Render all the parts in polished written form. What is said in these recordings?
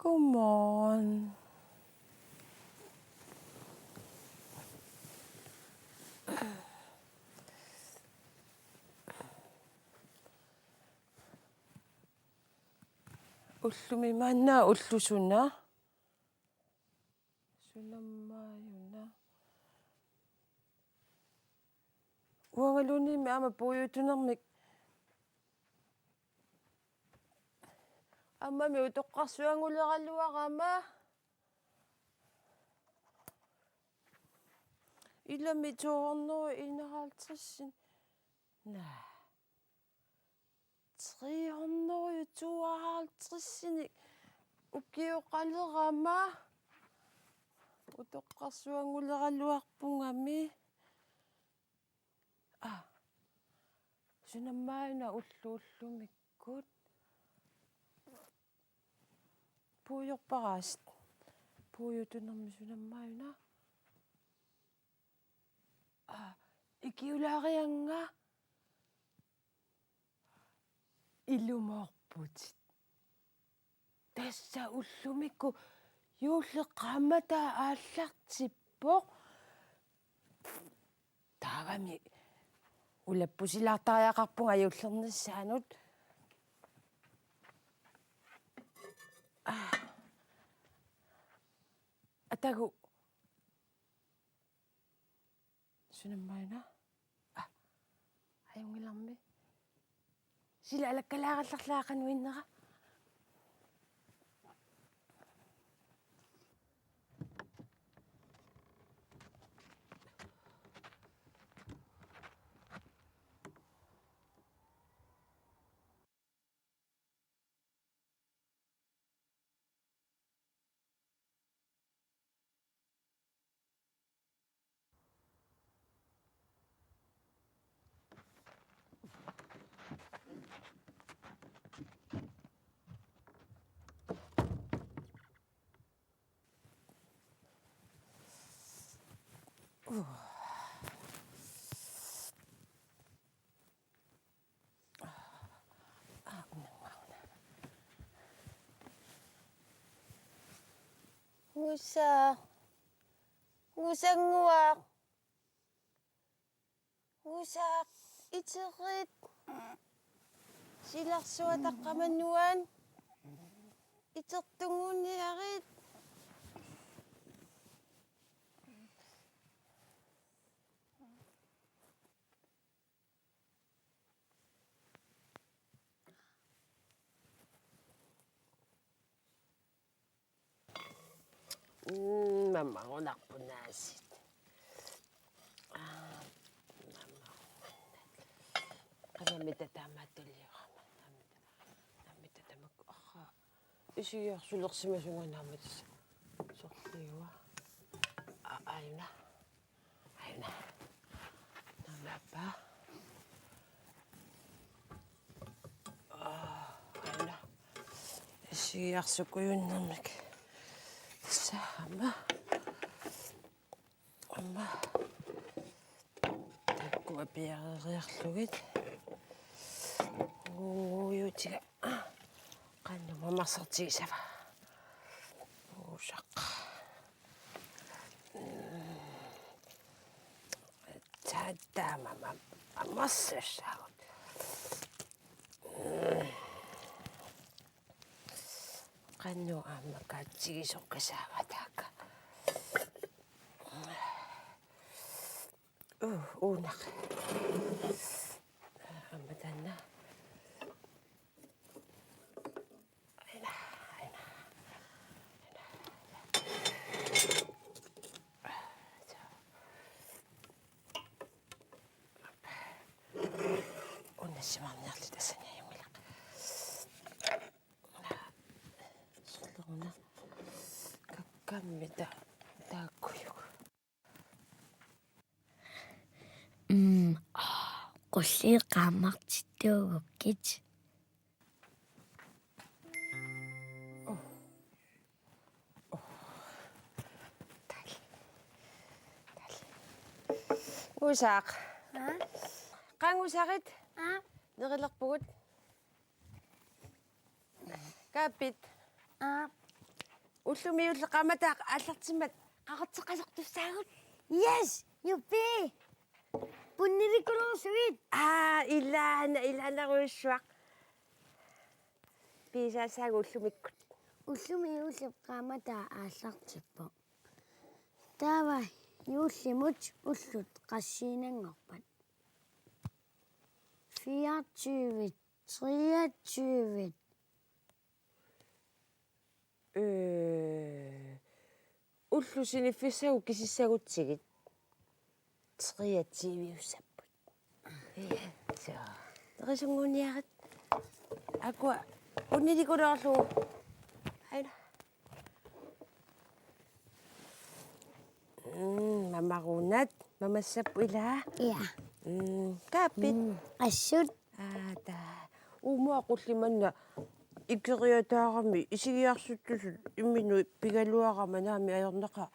Godmorgen. Ullumi manna ullusuna. Sunammayuna. Uangalunimi ama puuyutunermik. Ammami utoqqarsuanguleralluaqama. Ilami tuorneri inneraltrissin. Nej. 352 ukiuqalerama utoqqarsuanguleralluarpungami sunammaayuna ullumikkut puujorparaasit puujutunermi sunammaayuna ikiulaarianga illumoorputit tassa ullumikku yuulleqqaamata aallartippoq taagami ulappusilaartariaqarpunga ajullernissaanut atagu sunammaayuna ajungilarmi sila alakkalaaqallarlaaqanuinnera ngusanguaq ngusaaq iterit silarsuataqqamanuan itertunguniarit mammangunarpunaasit qanamitatammatulliorama nammitatamakku isigiarsulersimasungannaarmatis sorliua ayuna namappa ayuna isigiarsukuyunnermik Sama. Amma. Takku apiariarlugit. Uuyutiga. Qannu mamarsortigisava. Uusaqqa. Taatama mamarsassaagut. Qannu ammakaatsigisoqqasaavataakka. Uunaq. Ammatanna. Aina. Unnassimarniarli tassaniajungilaq. Sorleruna. Kakkammita taakkuyuk. Qulli qaammartittuugukkit. Uusaq. Qangusarit. Nerilerpugut. Kaapit. уллумиуллеқамата аллартиммат қақатсеққасартуссаагут. Yes, юппи. Пунниликулорсуит. Илаанаруйссуақ. Писаасаагу уллумиккут. Уллумиуллеққамата ааллартиппо. Таава юуллимут уллут qassiinanngorpat. 24 23 уллусиниффиссагу кисиссагутсигит 23 уссаппут. Så. Рисунгуниарат. Акуа унниликулоорлугу. Айна. Мамарунат, мамассаппу илаа. Ja. Кааппит. Assut. Та. Умуа qullimanna икериатаарами исигиарсуттусут иммину пигалуарама наами аернаqa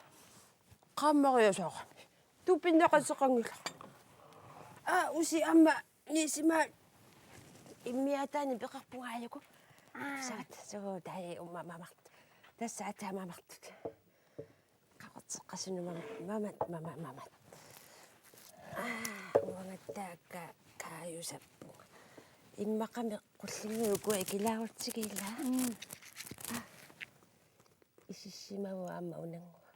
qaammaриасоорами тупиннеқассеқангила уси амма нисима иммиатаани пеқарпунгаалуку саат соо тай уммамамарт тассаатаа мамартут qaqorteqqasunu mamат уангаттаакка кааюсаппу иммақами qullinguukua ikilaarutsigiila исиссимагу аама унангуа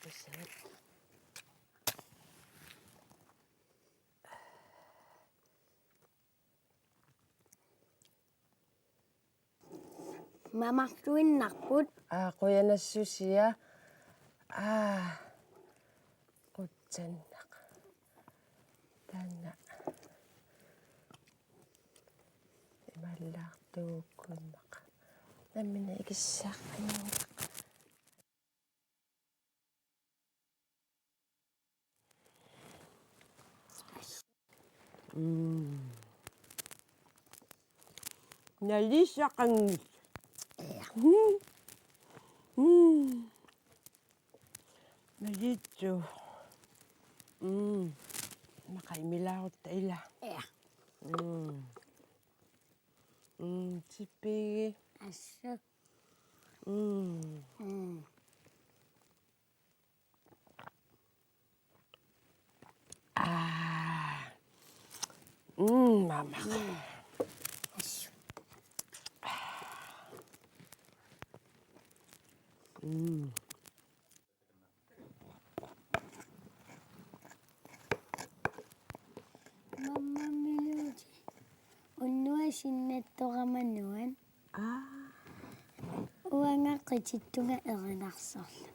уссават Mamartuinnarput. quyanassusia qutsannaq taanna ималлаартууккуннақ наммина икиссааққаннуақ налисақангит налитсу мақаймилаарутта ила Ja. типпиги Assut. мама Assut. Mamma miluti. Unnua sinnattoqamanuan. Uangaqqitittunga erinarsorlu.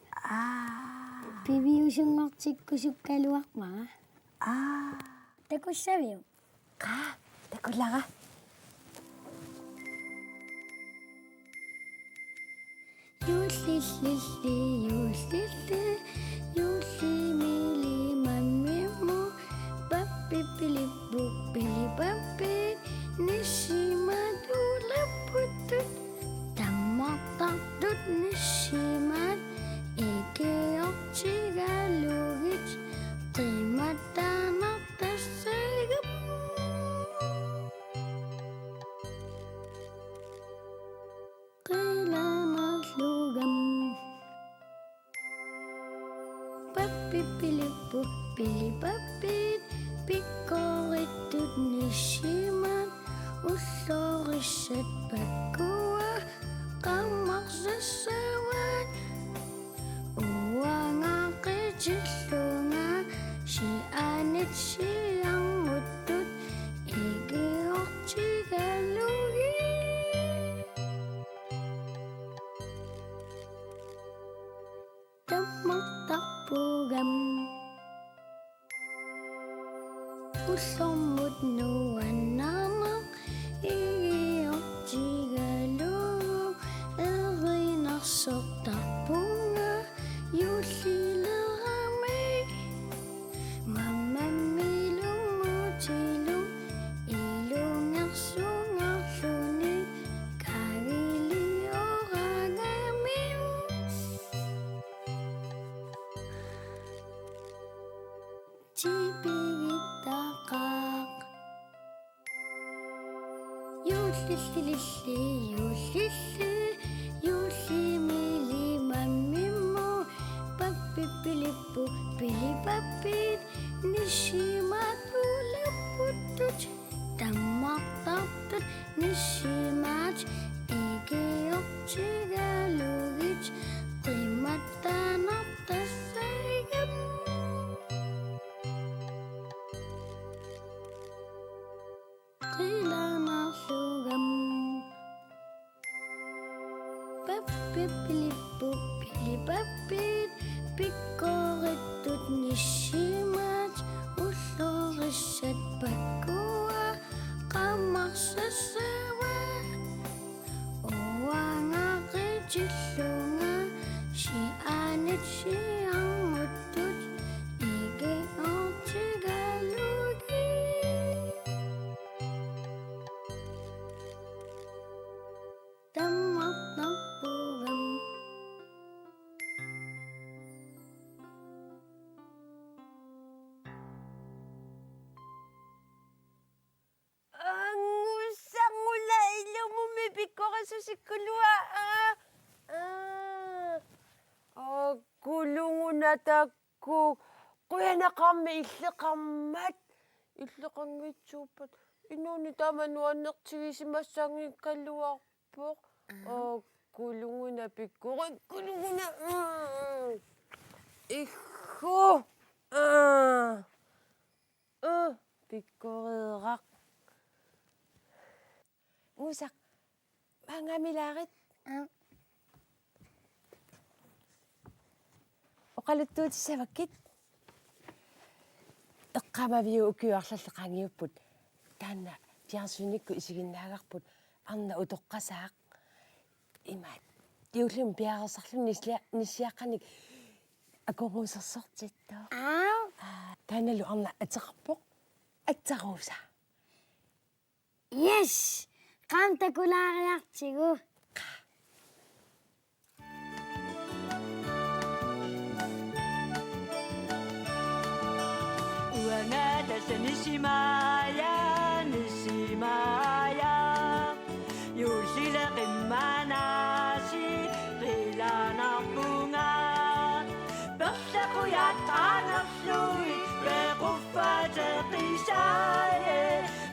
Piviusunngortikkusukkaluarmaa. Takussaviu. такуллара Юллиллилли юллилли юллимили маммимму паппипилиппу пилипаппи нишиматулаппуттут таммартартут нишимат икиортигалугит qimmattaanartassagap qilamarlugam pappipilippu pilipappit pikkoorittut nishimat ullorissat pakkua qammarsassawat uangaqitillunga sianit sianguttut igiortigalugi tammartarpugam ullormut nuannarnaq igiortigalugu erinarsortarpunga yullilerami mammamilungutilu ilungersungarluni kagilioragami tipigittaqaq Юлли мили маммиммо паппиппилиппу пилипаппит нишиматулаппуттут таммартартут нишимаач игиортигалугит qimmattaanartassarigam qilanarlugam паппиппилиппу пилипаппит пиккориттут нишимаач уллориссат паккуа qammarsassава уангақитиллунга шианит шиангуттут игеортигалуги таммартарпугам Angusangula ilumumi pikkoqasusikkulua kulungunatakku quyanaqarmi illeqanngitsuuppat inuuni tamanuannertigisimassangikkalluarpoq kulunguna pikkoqikkulunguna iggu pikkoreeraq Ngusaq maangamilaarit oqaluttuutisavakkit eqqamaviu ukiuarlalleqangiupput taanna piarsunikku isiginnaagarput arna utoqqasaaq imaat tiullum piarersarlun nissiaqqanik akorruusersortittua taanalu arna ateqarpoq atsaruusa yes qantakulaariartigu Uangata nishimaya, nishimaya. Yushila qimmanasi, qilana bunga. Basta kuyatqanarlui, bequffata qisaye.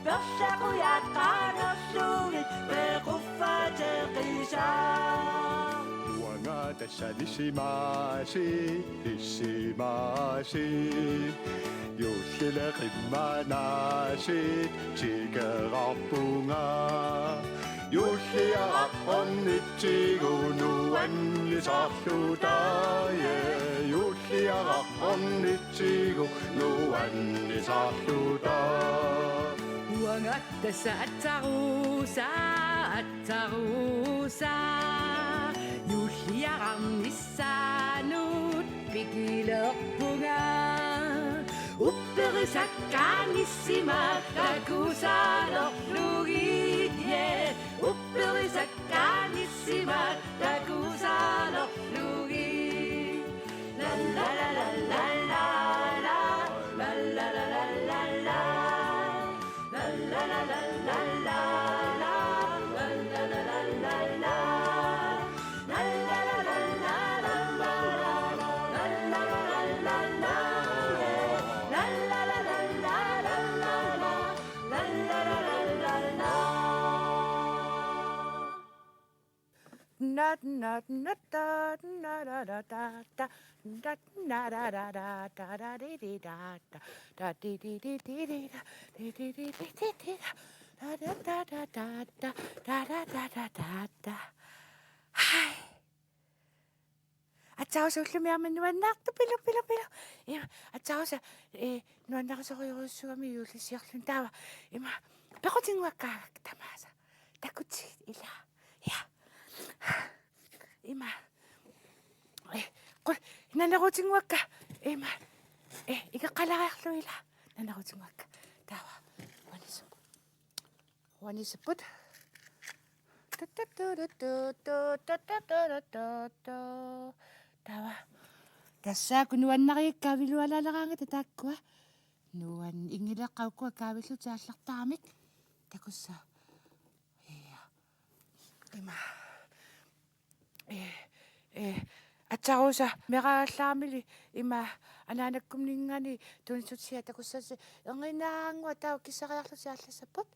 Basta kuyatqanarlui, bequffata qisaye. Uangata nishimasi, nishimasi. Yullile qimmanaasit tigerarpunga Yulliaraq ornitigunuannisarlutaaye Yulliaraq ornitigunuannisarlutaa Uangattassa attaruusa Yulliaqarnissaanut pikilerpunga Upperisakkanissima takusalerlugit Upperisakkanissima takusalerlugit La la la la la la la La la la la la la La la la la la la La la la la la la La la la la la la Nat nat nat da na da da da da da na da da da da da di di da da di di di di di da di di di di di di da da da da da da da da da da da da Hai Atausa ullumiarma nuannaartu pilu pilu pilu Ima atausa nuannaqasoriurussugami yuullisiorlun taava ima pequtinguakkaagak tamaasa takutsi ila ja Ima qul nanaqutinguakka ima iqaqalariarluila nanaqutinguakka taava wanisuput taava тассааку нуаннариаккаавилуалаалераангата тааккуа нуан ингилеққауккуа каавиллу тааллартарамик такусса Ima. Atsarusa merallaamili ima anaanakkumningani tunisutsiatakussasi erninaangua tau kissariarlusi aallassapput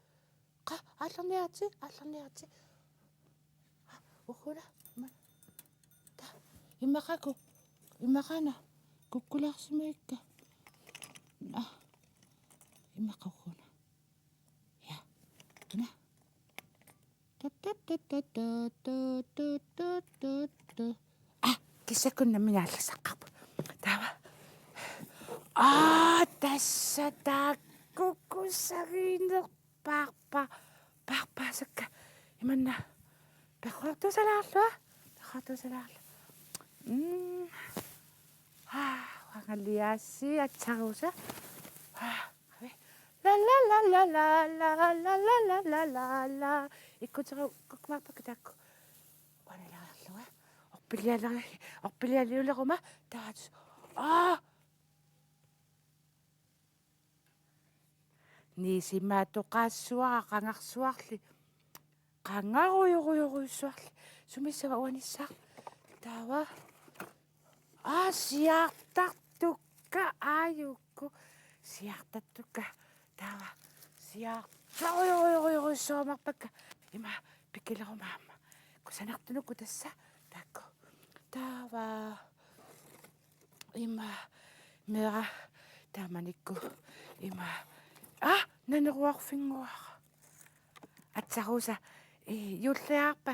qa aallerniarti ukula ta imaqaku imaqana kukkularsimaikka imaqukuna ya na kissakunna minaallassaqqarput taava tässä taakkukussariinerpaarpa parpaasakka imanna peqortusalaarlua wangalliaassi atsarusa la la la la la la la la la la la la ikkutera kukmaarpakka taakku wanalaarlua orpilialiuleruma taatus niisimaatoqaassuara qangarsuarli qangaruyuruйuruissuarli sumissava uanissaar taava siartartukka aayukku siartattukka taava siartaruyuruissuamarpakka ima pikkilerumaamma kusanartunukku tassa taakku taava ima mera taamanikku ima naneruarfinguara atsarusa yulliarpa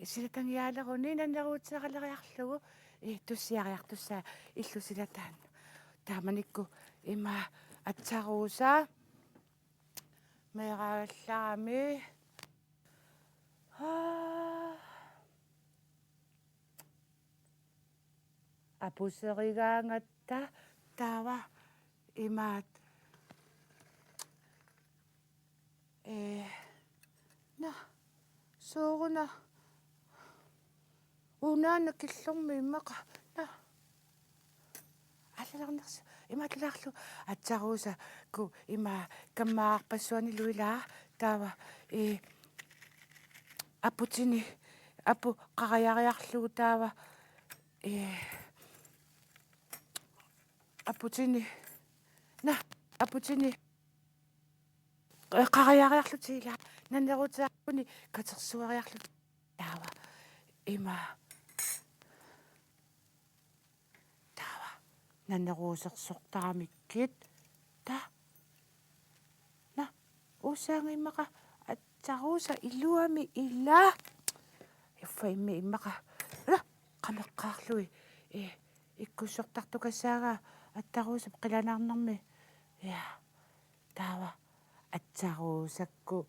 silatangiaaleruni naneruutseqaleriarlugu tussiariartussaa illusilataan taamanikku ima atsarusa meeraallami apuserigaangatta taava imaat na sooruna unaana killormi immaqa na аллалернерс иматлаарлу атсаруса ку има каммаарпассуани луилаа таава апутини апу қараяриарлугу таава апутини на апутини қараяриарлутила нанерутааппуни катерсуариарлут таава има таава нанерусерсортарамиккит та на усаангимаqa атсаруса илуами илла иффаимми иммаqa ла qamеqqaarlui иккуссортартукассаага аттарусап qilanaarnermi я таава атсарусакку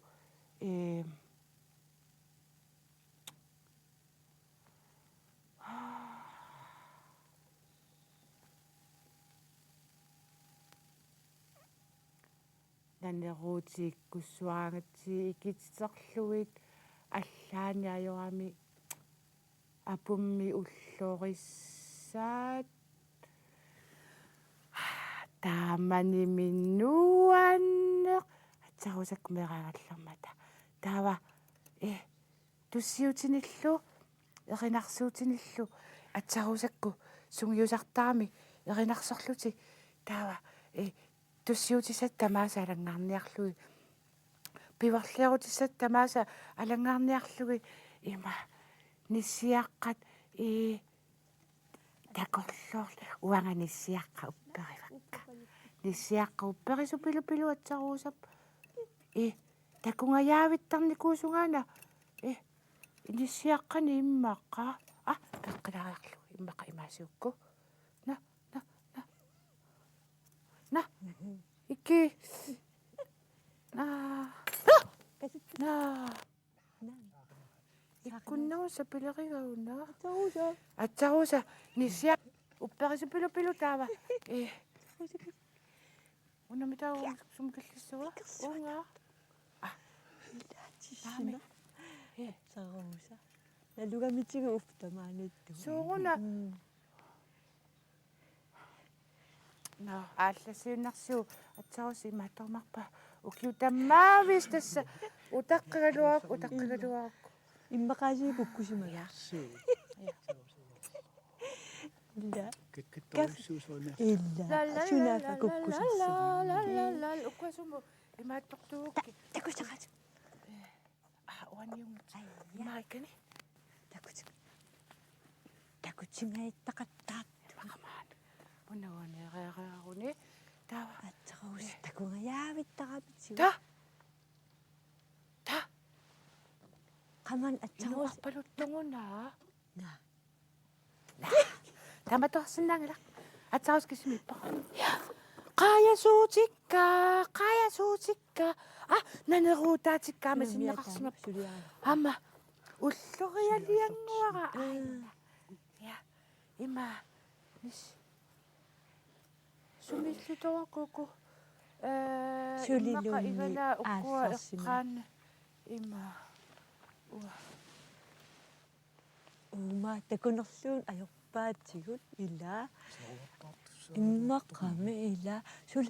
нанеруутииккуссуаагатси икитсерлуит аллааниажорами апумми уллорissаат таамани миннуаннеқ атсарусакку мераагаллермата таава туссиутиниллу эринарсуутиниллу атсарусакку сунгиусартарами эринарсорлути таава туссиутисат тамааса алангаарниарлуи пиверлиарутисат тамааса алангаарниарлуи има ниссиаққат такорллорл уанганиссиаққа упперивакка ниссиаққа упперисупилупилу атсаруусап такунгаяавиттарникуусунгаана ниссиаққани иммаққа пеққилариарлу иммақа имаасиукку на икки на иккуннагуса пилеригауна атсаруса ниссиа упперисупилупилу таава унамитау сумкиллиссуа унга тишина атсаруса налугамитига уфтамаанитту сууруна на аалласиуннарсуу атсаруси имаатормарпа укиутаммаавис тасса утаққигалуаракку Immakasi pukkusimala. Illa. Illa. Sunafa kukkusissimi. Ukasumo. Imatuktuk. Takusakati. Wan yung imahay ni. Takutsingai takatat. Bakaman. Punawan kaya ako ni. Tawa. At saka takungayawit takapit. Ta. Kaman at saka Inuwak palutungon na. na. Tama to senang lah. At sa kismi pa. Kaya sucika, kaya sucika. Ah, nanaruta chika masin nakasmap. Ama. Ullo kaya liyang waka. Ay. Ya. Ima. Nis. Sumislito ako ko. Ima ka igala ukwa kan. Ima. Uma takunorluun ajorpaatigut ila immaqqami ila sul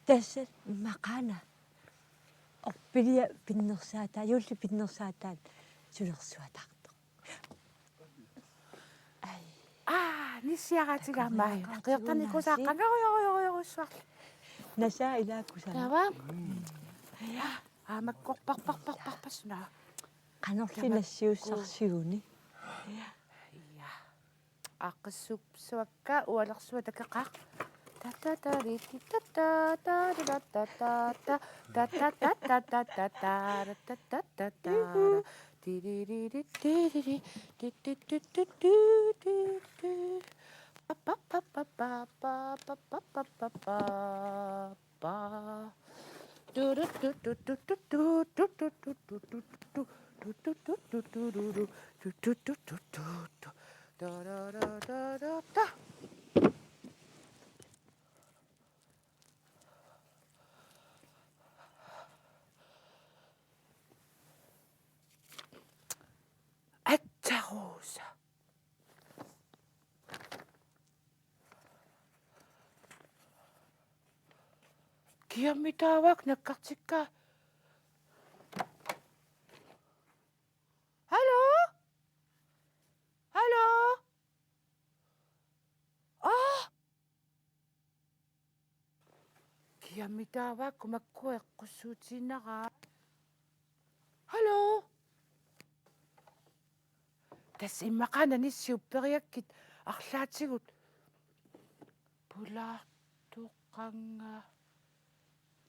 tassat maqana orpilia pinnersaata yulli pinnersaataan sulersuataqtoq ai Nisiakatiga mai. Qeertani kusaqqana yo. nasa ila kusana Tawa. Makkorparparparparpasna. qanorli nassiussarsiuni Aqsup suakka ualersuatakaqqaq. Tatatari tata tatatata tatatata tiriri tiriri tititititititi pa pa pa pa pa pa pa pa pa pa pa pa do do do do do do do do do do do do Attarosa. Kiamitawag nagkatsika. Halo? Halo? Kiamitawag kumakkuek kusutsinaqa. Halo? Tas imaqana nissiupperiakkit арлаатигут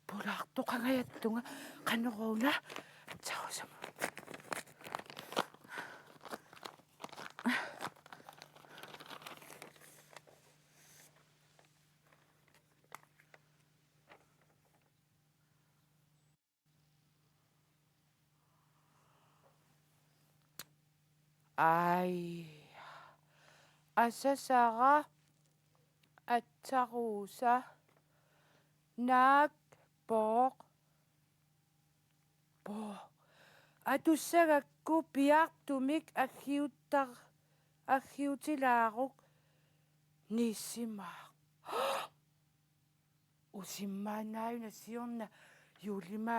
пулаартоқангаяттунга канеруна атсарусама Ai asasara atsarusa nak por atussagakku piartumik aggiutilaaruk nissimaaq usimmaanaayuna siorna yuulima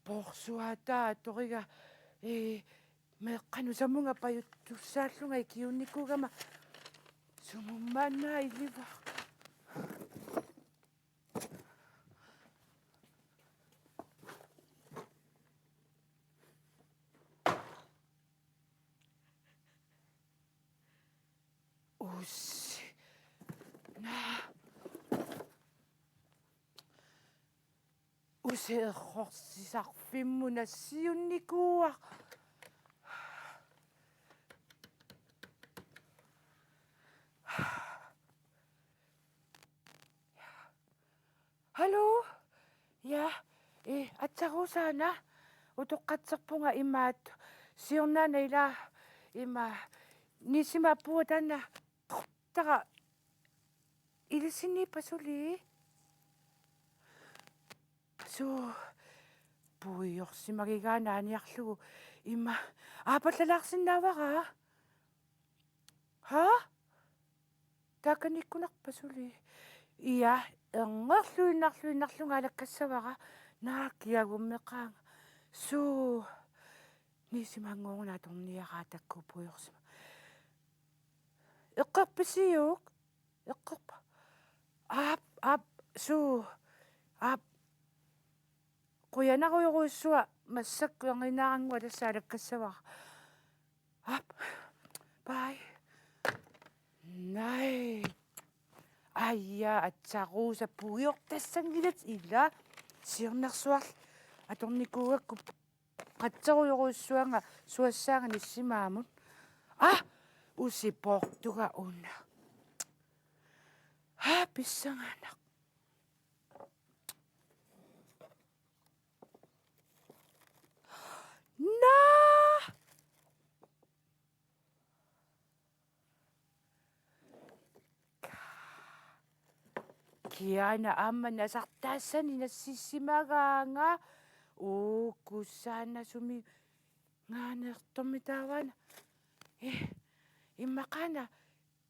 porsuata atoriga meqqanu samunga pajuttussaallunga ikiunnikugama sumummaannaa iliva useerrorsisarfimmuna siunnikuaq Halo? Ja, atsarusaana utoqqatserpunga imaat siornaana ila ima nisimapua tanna taqa ilisini pasuli su puiorsimagigaanaaniarlugu ima aapallalarsinnaavaqa ha takanikkunarpasuli ia ernerluinarluinarlunga alakkassavaqa naakiagummeqaanga suu Nisimangona torniaqatakku puyorsima. Eqqarpisiuq. Eqqarpa. Ap suu. Ap. Quyanaruiruussua massakkuanginaarangua tassaalakkassavara. Ap. Bye. Nej. Aja atsaruusa puiortassangilat illa siornersuarl atornikuuakku qatsaruiruussuanga suassaanga nissimaamun. Usiportuga una. Pissanganaq. Naa. Kiana amma nasartaassani nassissimagaanga kussaana sumi ngaanertormitaawana immaqana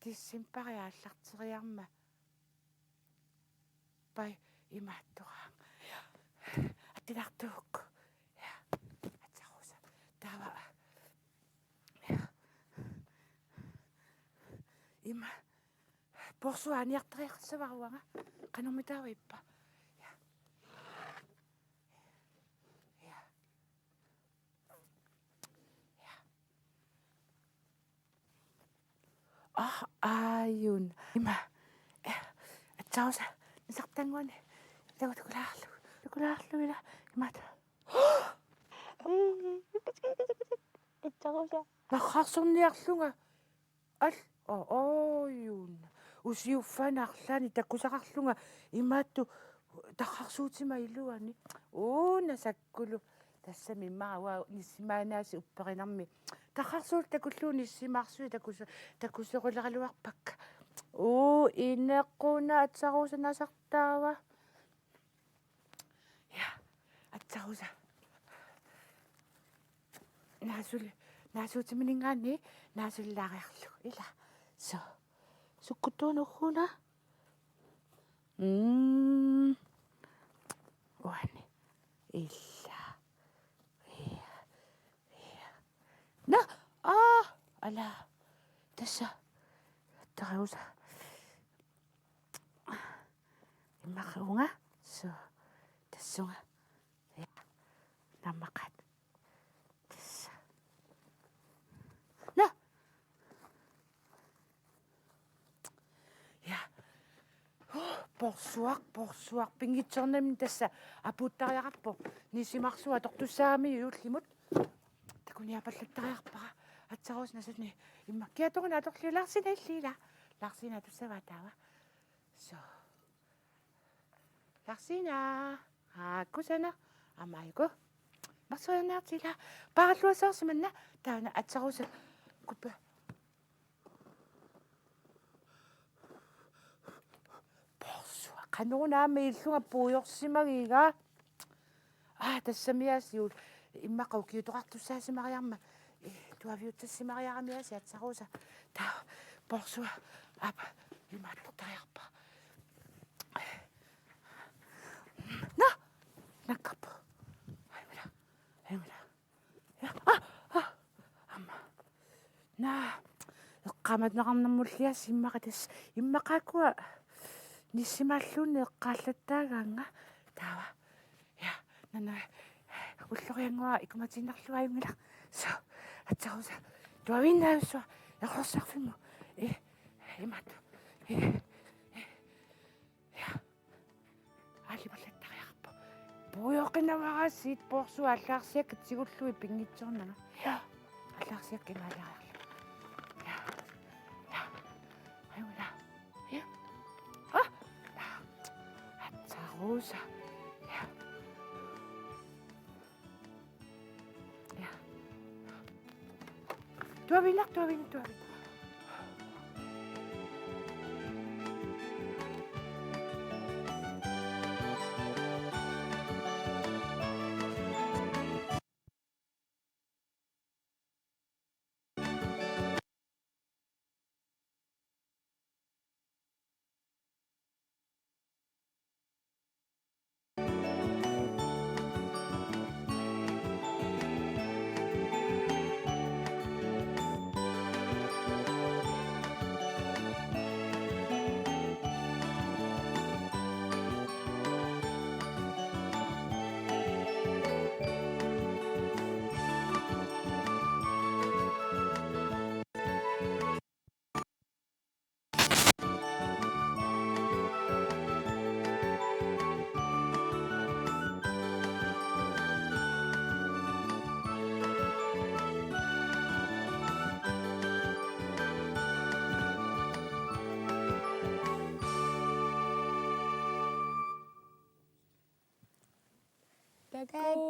tissimpariaallarteriarma pai imaattoraanga attilartuukku atsaruusa tava ima porsuaaniarteriaqsavaruanga qanormitaaviippa ayun ima atsaruusa nasartanguani tukulaarlu imaata atsaruusa narraarsorniarlunga al oyun usiuffanarlani takkusaqarlunga imaattu tarrarsuutima iluani nasakkulu тассами иммарава ниссимаанаси упперинарми таррарсуул такуллуун ниссимаарсуи такусерулералуарпакка инеққуна атсарусанасартаава я атсаруса наасуутиминингаани наасуллаариарлу ила со суккутуунурруна уани illa na ala tassa tarausa imaqunga so tassunga ya namaqat tassa na ya porsuaq pingitsornami tassa apuuttariaqarpo nisimarsua tortussaami yuullimut takuniapallattariarpara atsaruusnasuni immakkiatoruna atorliulaarsinallila larsina tussavaataava so larsina kusana amaiku marsuarnaartila paralluassaarsimanna taana atsaruusa kuppa porsua qanurunaami illunga puujorsimagiga тассамиасиул иммақаукиуторартуссаасимариарма туавиутсассимариарами атсаруса таа порсуа ап имааттортариарпа на наккапу аймла амма на эққаматнеқарнэрмуллиас иммақатас иммақаакуа ниссимааллуунни эққааллаттаагаанга таава нана уллориангуа икуматиннарлуаюнгила со атсаруса туавиннаавсуа эқорсарфиму имат алибаллаттариарпа буйоқинаварасит порсуа аллаарсиак тигуллуи пингитсорнага аллаарсиак кингаалариарлу аюла атсаруса tuavin. da